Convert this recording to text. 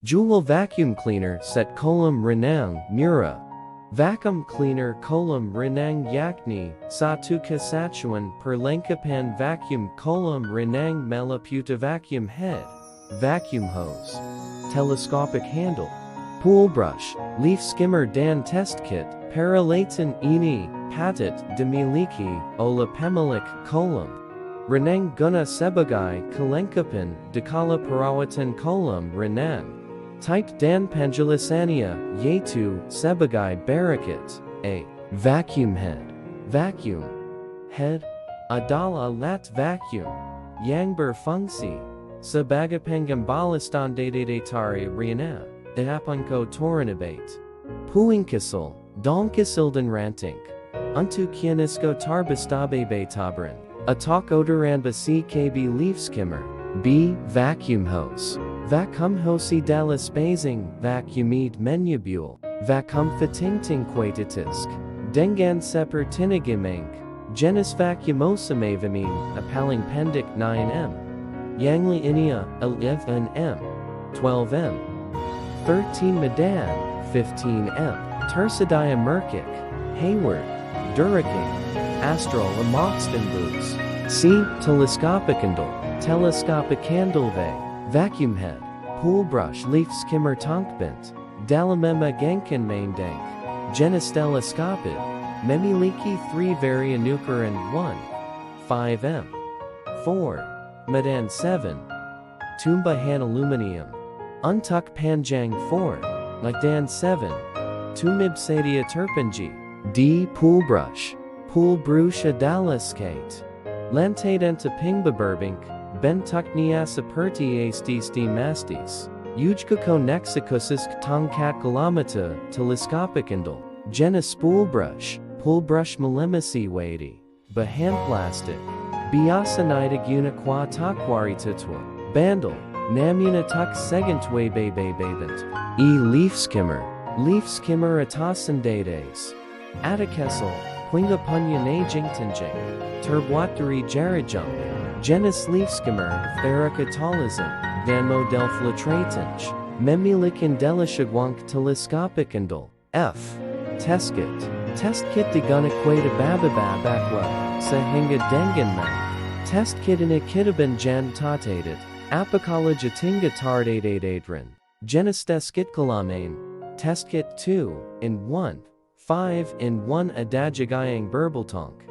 Jual vacuum cleaner set Kolam Renang, Murah. Vacuum cleaner Kolam Renang Yakni, satu kesatuan, perlengkapan vacuum Kolam Renang meliputiVacuum head. Vacuum hose. Telescopic handle. Pool brush, leaf skimmer dan test kit, Peralatan ini, patut, dimiliki, oleh pemilik, Kolam Renang guna sebagai, kelengkapan, dikala perawatan Kolam Renang. Type dan penjelasannya, yaitu, sebagai, berikut. A. Vacuum head. Vacuum head adalah alat vacuum yang berfungsi sebagai pengambilan dari Riana. Adapun kotoran puing kesel, dong kesel dan ranting. Untuk kianisko tarbastabe tabran. Atak odoran basi kb leaf skimmer. B. Vacuum hose. Vacuum hose dalam spacing, vacuumid menubule. Vacuum fitingting quaitatisk. Dengan sepertinigimeng. Jenis vacuumosamavimin, apaling pendik 9M. Yangli inia, 11M. 12M. 13 Medan, 15M. Tersadaya Merkik, Hayward, Duraking, Astral Amoxton Boots. C. Telescopic Handle. Telescopic Handle Vacuum head. Pool brush leaf skimmer tankbent. Dalamema gankin main dank. Jenis telescopid. Memiliki 3 varianukeran 1. 5M. 4. Medan 7. Tumbahan aluminium. Untuk panjang 4. Lagdan 7. Tumib sadia terpenji. D. Pool brush. Pool brush adalah skate. Lantadenta pingbaberbink. Bentuk nia seperti asti mastis. Ujkuko nexikusisk tongkat galamata. Telescopic handle. Jenis spool brush. Pool brush melemasi waidi. Bahan plastic. Biasa guna kwa takwari tutwa. Bandle. Namuna tuk segantwe babent. E. Leaf skimmer. Leaf skimmer atasan dades. Atakesel. Quinga punya na jingtinjing. Turbwateri jarijunk. Jenis leaf skimmer. Theracatalism. Van model flatratinch. Memilikin delishagwank telescopic handle. F. Test kit. Test kit de guna queta babababakwa. Sahinga dengenman. Test kit in a kitaban jan tatated. Apicala jatinga tardadadadran. Jenis teskit kalamain. Test kit 2 in 1. 5 in 1 adajagayang burbaltonk.